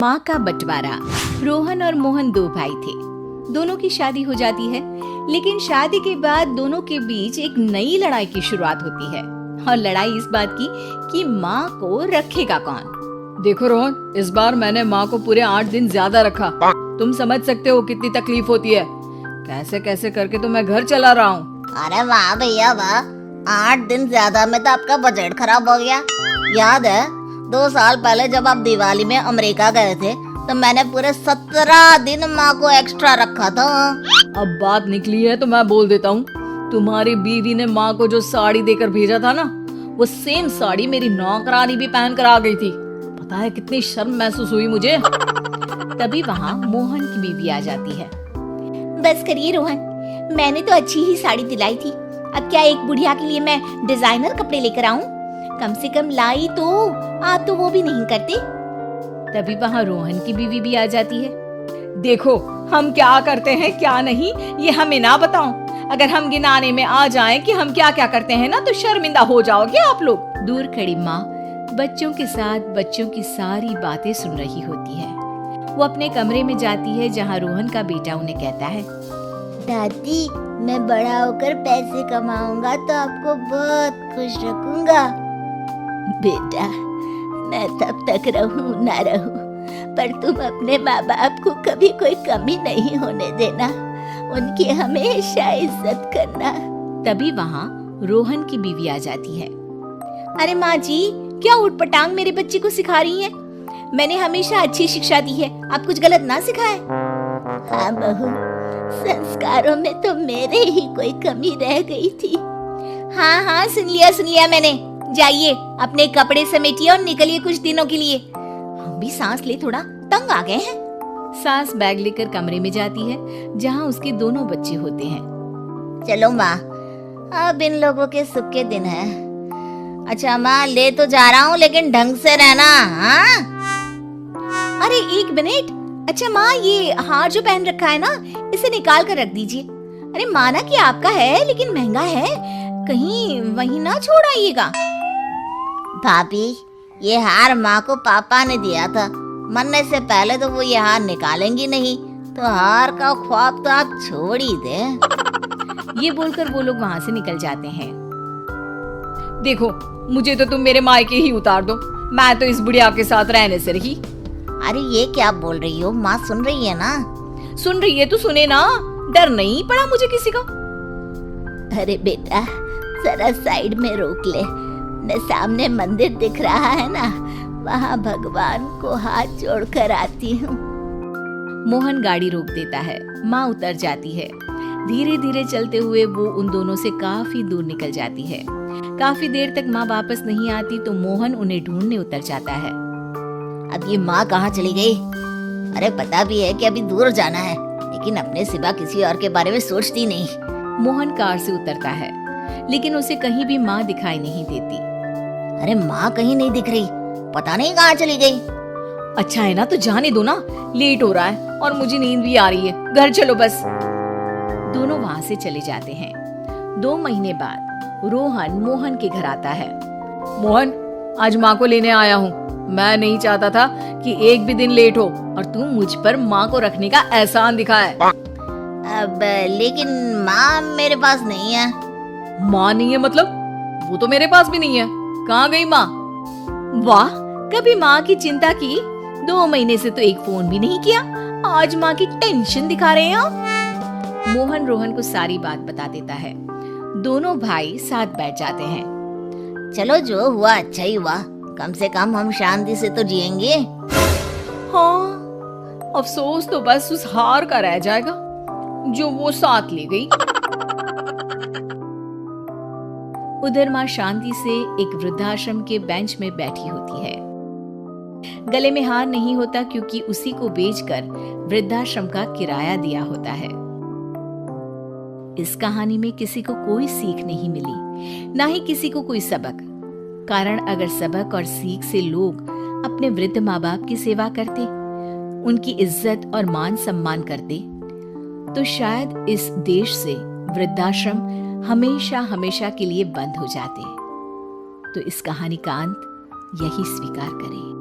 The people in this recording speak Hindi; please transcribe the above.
माँ का बंटवारा। रोहन और मोहन दो भाई थे। दोनों की शादी हो जाती है, लेकिन शादी के बाद दोनों के बीच एक नई लड़ाई की शुरुआत होती है। और लड़ाई इस बात की कि माँ को रखेगा कौन। देखो रोहन, इस बार मैंने माँ को पूरे 8 दिन ज्यादा रखा। तुम समझ सकते हो कितनी तकलीफ होती है। कैसे कैसे करके तो मैं घर चला रहा हूँ। अरे वाह भैया वाह, 8 दिन ज्यादा में तो आपका बजट खराब हो गया। याद है 2 साल पहले जब आप दिवाली में अमेरिका गए थे तो मैंने पूरे 17 दिन माँ को एक्स्ट्रा रखा था। अब बात निकली है तो मैं बोल देता हूँ, तुम्हारी बीवी ने माँ को जो साड़ी देकर भेजा था ना, वो सेम साड़ी मेरी नौकरानी भी पहन कर आ गई थी। पता है कितनी शर्म महसूस हुई मुझे। तभी वहाँ मोहन की बीवी आ जाती है। बस करिए रोहन, मैंने तो अच्छी ही साड़ी दिलाई थी। अब क्या एक बुढ़िया के लिए मैं डिजाइनर कपड़े लेकर आऊं? कम से कम लाई तो, आप तो वो भी नहीं करते। तभी वहाँ रोहन की बीवी भी आ जाती है। देखो हम क्या करते हैं क्या नहीं, ये हमें ना बताओ। अगर हम गिनाने में आ जाएं कि हम क्या क्या करते हैं ना, तो शर्मिंदा हो जाओगे आप लोग। दूर खड़ी माँ बच्चों के साथ बच्चों की सारी बातें सुन रही होती है। वो अपने कमरे में जाती है जहाँ रोहन का बेटा उन्हें कहता है, दादी मैं बड़ा होकर पैसे कमाऊंगा तो आपको बहुत खुश रखूंगा। बेटा मैं तब तक रहूं ना रहूं, पर तुम अपने माँ बाप को कभी कोई कमी नहीं होने देना, उनकी हमेशा इज्जत करना। तभी वहाँ रोहन की बीवी आ जाती है। अरे माँ जी, क्या उठपटांग मेरे बच्चे को सिखा रही हैं? मैंने हमेशा अच्छी शिक्षा दी है, आप कुछ गलत ना सिखाए। हाँ बहू, संस्कारों में तो मेरे ही कोई कमी रह गई थी। हाँ हाँ सुन लिया मैंने। जाइए अपने कपड़े समेटिए और निकलिए कुछ दिनों के लिए। हम भी सांस ले, थोड़ा तंग आ गए हैं। सास बैग लेकर कमरे में जाती है जहाँ उसके दोनों बच्चे होते हैं। चलो माँ, अब इन लोगों के सुख के दिन है। अच्छा माँ, ले तो जा रहा हूँ लेकिन ढंग से रहना। हाँ? अरे एक मिनट। अच्छा माँ, ये हार जो पहन रखा है ना, इसे निकाल कर रख दीजिए। अरे माना कि आपका है लेकिन महंगा है, कहीं वहीं ना छोड़ आइएगा। भाभी, ये हार माँ को पापा ने दिया था। मरने से पहले तो वो ये हार निकालेंगी नहीं, तो हार का ख्वाब तो आप छोड़ ही दे। ये बोलकर वो लोग वहाँ से निकल जाते हैं। देखो मुझे तो तुम मेरे मायके ही उतार दो, मैं तो इस बुढ़िया के साथ रहने से रही। अरे ये क्या बोल रही हो? माँ सुन रही है ना? सुन रही है तो सुने ना, डर नहीं पड़ा मुझे किसी का। अरे बेटा जरा साइड में रोक ले, न सामने मंदिर दिख रहा है ना, वहाँ भगवान को हाथ जोड़कर आती हूँ। मोहन गाड़ी रोक देता है। माँ उतर जाती है। धीरे धीरे चलते हुए वो उन दोनों से काफी दूर निकल जाती है। काफी देर तक माँ वापस नहीं आती तो मोहन उन्हें ढूंढने उतर जाता है। अब ये माँ कहाँ चली गई? अरे पता भी है कि अभी दूर जाना है, लेकिन अपने सिवा किसी और के बारे में सोचती नहीं। मोहन कार से उतरता है, लेकिन उसे कहीं भी माँ दिखाई नहीं देती। अरे माँ कहीं नहीं दिख रही, पता नहीं कहाँ चली गई। अच्छा है ना, तो जाने दो ना, लेट हो रहा है और मुझे नींद भी आ रही है, घर चलो बस। दोनों वहाँ से चले जाते हैं। 2 महीने बाद रोहन मोहन के घर आता है। मोहन, आज माँ को लेने आया हूँ। मैं नहीं चाहता था कि एक भी दिन लेट हो और तू मुझ पर माँ को रखने का एहसान दिखाए। अब लेकिन माँ मेरे पास नहीं है। माँ नहीं है मतलब? वो तो मेरे पास भी नहीं है। कहाँ गई माँ? वाह, कभी माँ की चिंता की, 2 महीने से तो एक फोन भी नहीं किया, आज माँ की टेंशन दिखा रहे हैं आप। मोहन रोहन को सारी बात बता देता है। दोनों भाई साथ बैठ जाते हैं। चलो जो हुआ अच्छा ही हुआ, कम से कम हम शांति से तो जिएंगे। हाँ, अफसोस तो बस उस हार का रह जाएगा जो वो साथ ले गई। उधर माँ शांति से एक वृद्धाश्रम के बेंच में बैठी होती है। गले में हार नहीं होता क्योंकि उसी को बेचकर वृद्धाश्रम का किराया दिया होता है। इस कहानी में किसी को कोई सीख नहीं मिली, ना ही किसी को कोई सबक। कारण अगर सबक और सीख से लोग अपने वृद्ध माँ बाप की सेवा करते, उनकी इज्जत और मान सम्मान करते, तो शायद इस देश से वृद्धाश्रम हमेशा हमेशा के लिए बंद हो जाते। तो इस कहानी का अंत यही स्वीकार करें।